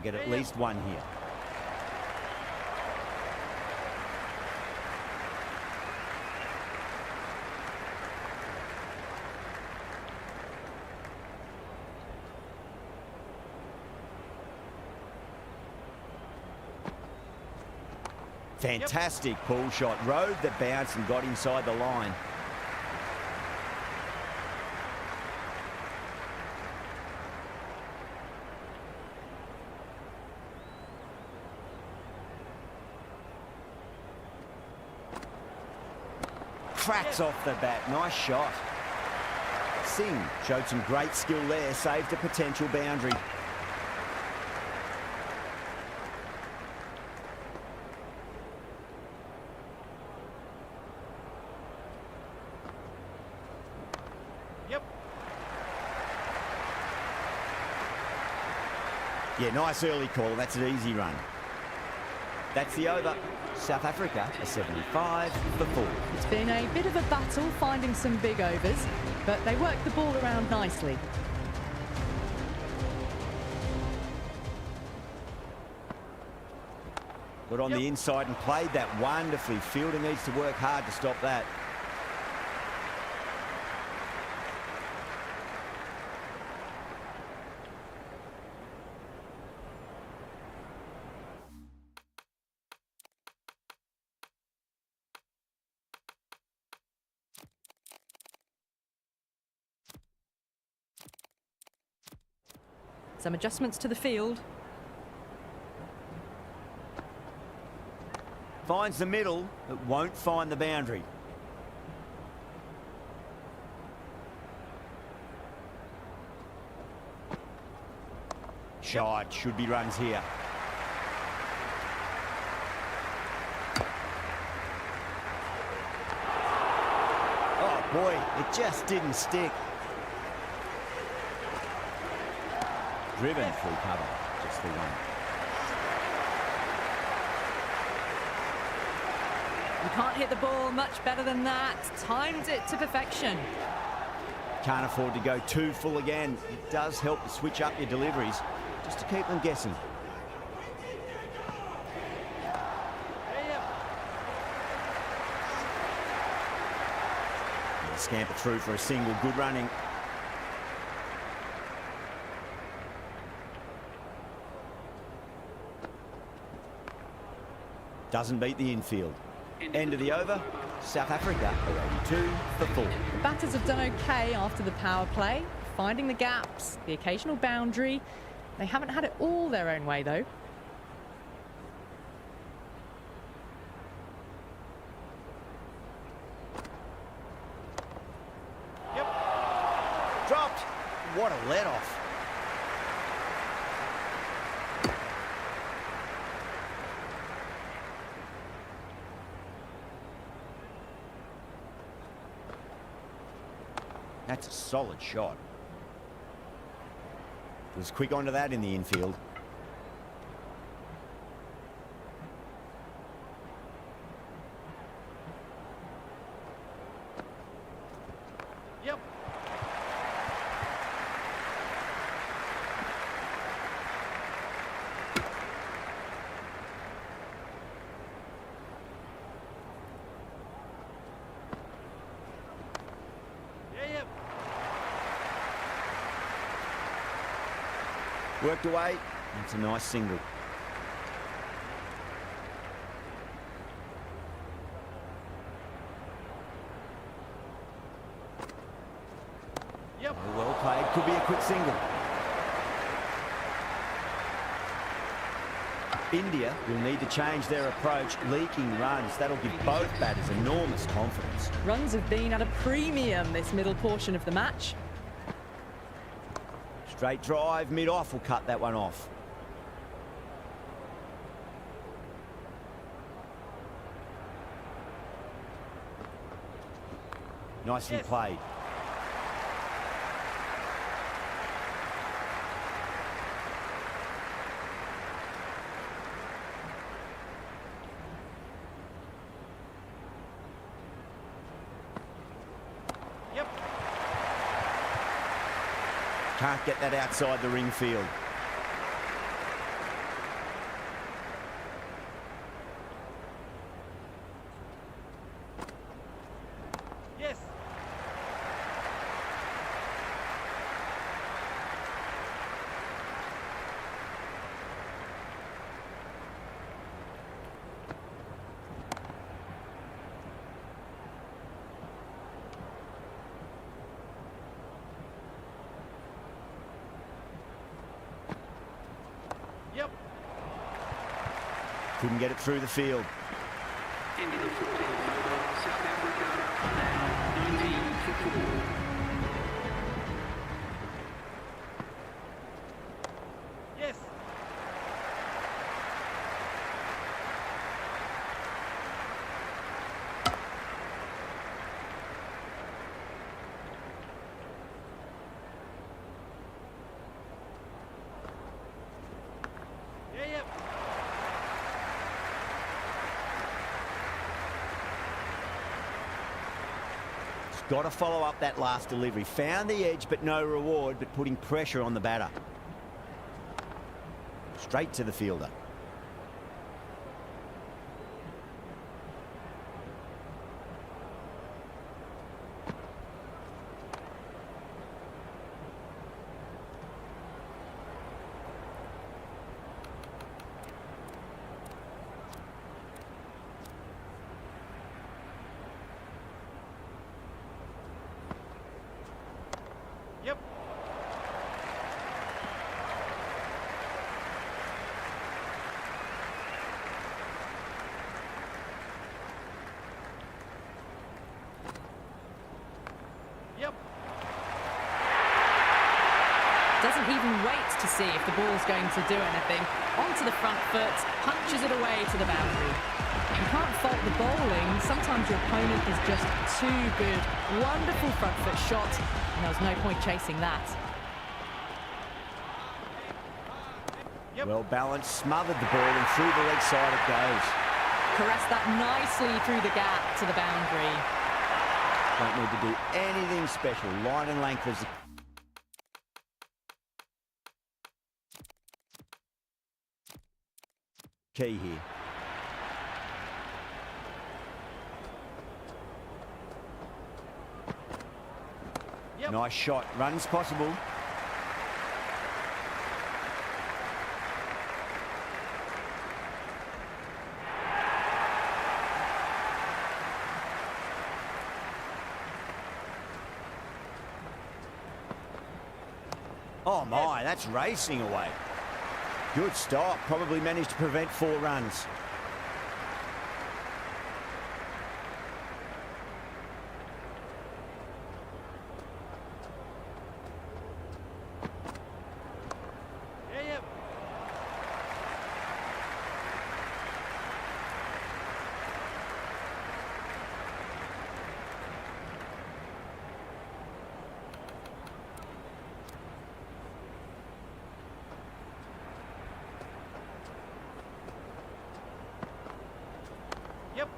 get at least one here. Fantastic pull shot. Rode the bounce and got inside the line. Cracks off the bat. Nice shot. Singh showed some great skill there. Saved a potential boundary. Yeah, nice early call. That's an easy run. That's the over. South Africa are 75 for 4. It's been a bit of a battle finding some big overs, but they worked the ball around nicely. Got on the inside and played that wonderfully. Fielder needs to work hard to stop that. Some adjustments to the field. Finds the middle, but won't find the boundary. Shot, should be runs here. Oh boy, it just didn't stick. Driven through cover, just the one. You can't hit the ball much better than that. Timed it to perfection. Can't afford to go too full again. It does help to switch up your deliveries, just to keep them guessing. Scamper through for a single, good running. Doesn't beat the infield. End of the over. South Africa are 82 for 4. The batters have done okay after the power play, finding the gaps, the occasional boundary. They haven't had it all their own way, though. Dropped. What a let-off. That's a solid shot. Was quick onto that in the infield. Yep. Worked away. That's a nice single. Yep. Well played. Could be a quick single. India will need to change their approach. Leaking runs. That'll give both batters enormous confidence. Runs have been at a premium this middle portion of the match. Straight drive, mid-off will cut that one off. Nicely played. Yep. Can't get that outside the ring field. couldn't get it through the field. Into the 14th over. South Africa are now 19 for 4. Yes. Yeah, yep. Got to follow up that last delivery. Found the edge, but no reward, but putting pressure on the batter. Straight to the fielder. Yep. Yep. Doesn't even wait to see if the ball's going to do anything. Onto the front foot, punches it away to the boundary. You can't fault the bowling. Sometimes your opponent is just too good. Wonderful front foot shot, and there was no point chasing that. Yep. Well balanced, smothered the ball, and through the leg side it goes. Caressed that nicely through the gap to the boundary. Don't need to do anything special. Line and length is key here. Yep. Nice shot. Runs possible. Oh my, that's racing away. Good stop. Probably managed to prevent 4 runs. Yeah, yep. Yep.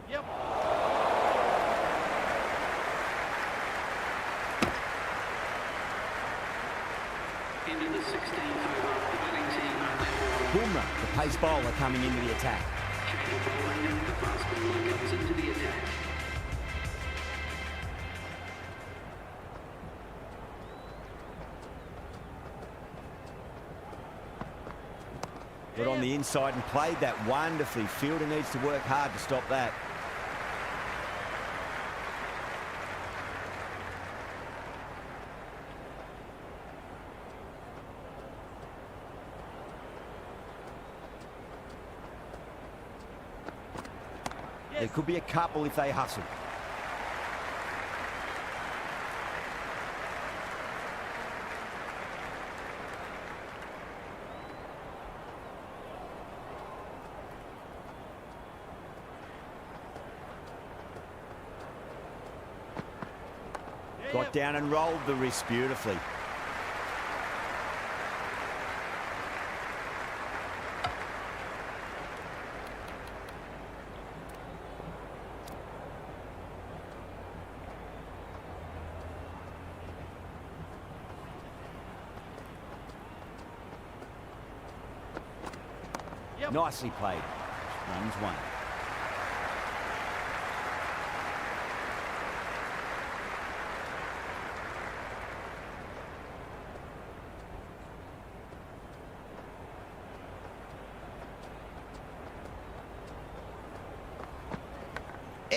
Yep. Into the 16th over. The batting team are now Boomer, the pace bowler, coming into the attack. change of bowling. The fast bowler comes into the attack. Got on the inside and played that wonderfully. Fielder needs to work hard to stop that. There could be a couple if they hustle. Got down and rolled the wrist beautifully. Yep. Nicely played. Runs 1.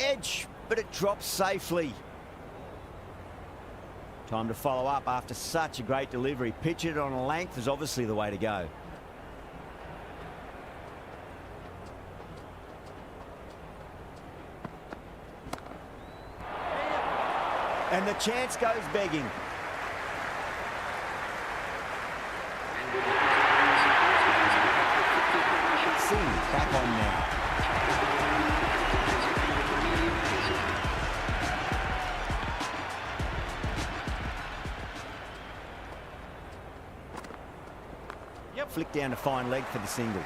edge, but it drops safely. Time to follow up after such a great delivery. Pitch it on a length is obviously the way to go. And the chance goes begging. Sing back on now. Yep. Flick down to fine leg for the single.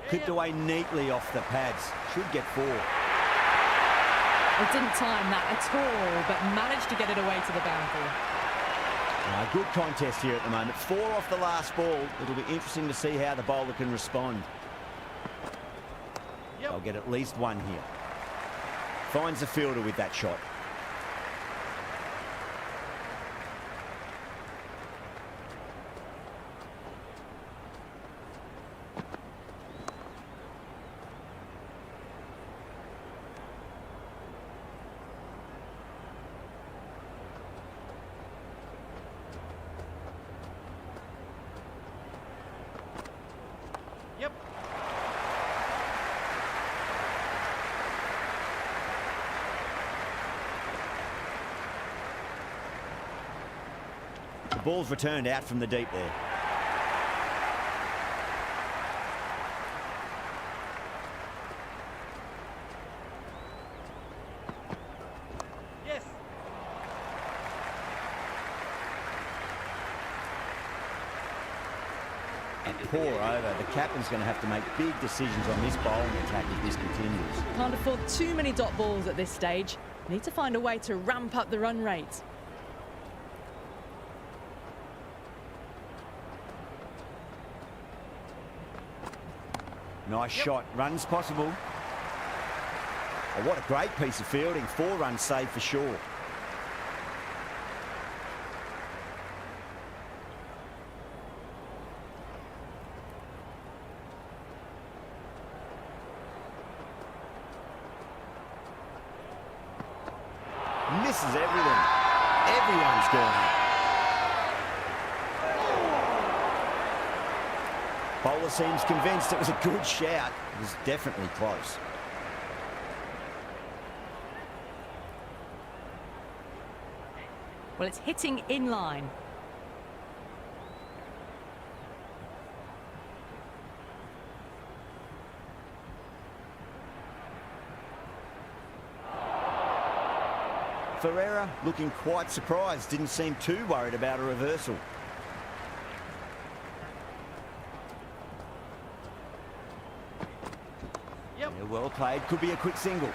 Clipped away neatly off the pads. Should get 4. It didn't time that at all, but managed to get it away to the boundary. Good contest here at the moment. 4 off the last ball. It'll be interesting to see how the bowler can respond. Yep. They'll get at least 1 here. Finds the fielder with that shot. Yep. The ball's returned out from the deep there. Yes. And pour over. The captain's going to have to make big decisions on this bowling attack if this continues. Can't afford too many dot balls at this stage. Need to find a way to ramp up the run rate. Nice shot. Runs possible. Oh, what a great piece of fielding. 4 runs saved for sure. Misses everything. Everyone's gone up. Bowler seems convinced it was a good shout. It was definitely close. Well, it's hitting in line. Ferreira looking quite surprised. Didn't seem too worried about a reversal. Yep. Yeah, well played. Could be a quick single.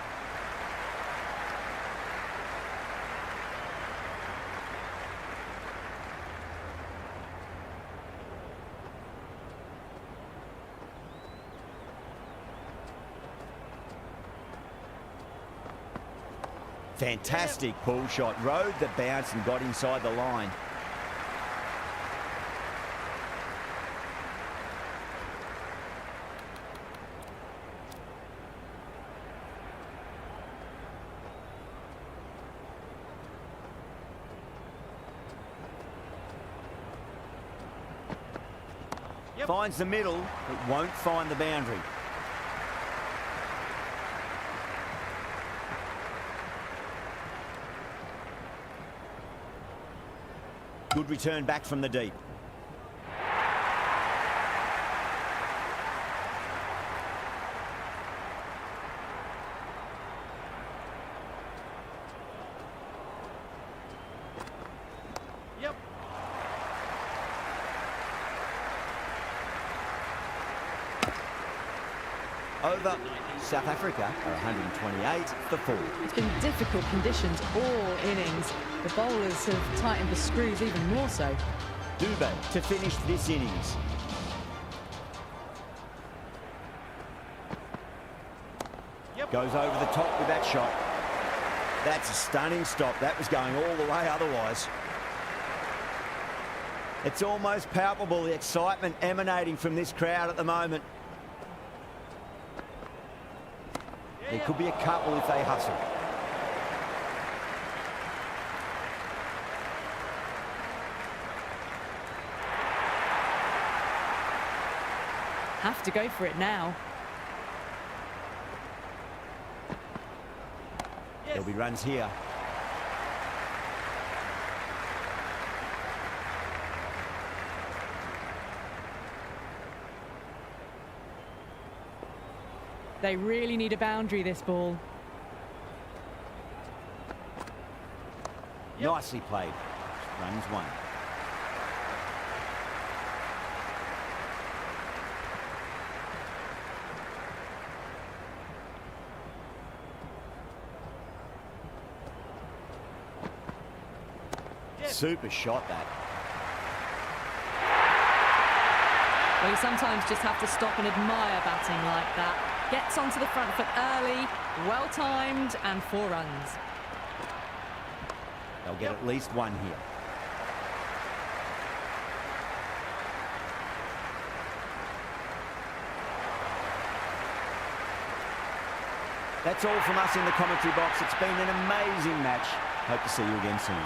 Fantastic pull shot. Rode the bounce and got inside the line. Yep. Finds the middle, but won't find the boundary. Good return back from the deep. Yep. Over. South Africa are 128 for 4. It's been difficult conditions all innings. The bowlers have tightened the screws even more so. Dubé to finish this innings. Yep. Goes over the top with that shot. That's a stunning stop. That was going all the way otherwise. It's almost palpable, the excitement emanating from this crowd at the moment. There could be a couple if they hustle. Have to go for it now. There'll be runs here. They really need a boundary, this ball. Nicely played. Runs one. Super shot, that. Well, you sometimes just have to stop and admire batting like that. Gets onto the front foot early, well-timed, and 4 runs. They'll get at least one here. That's all from us in the commentary box. It's been an amazing match. Hope to see you again soon.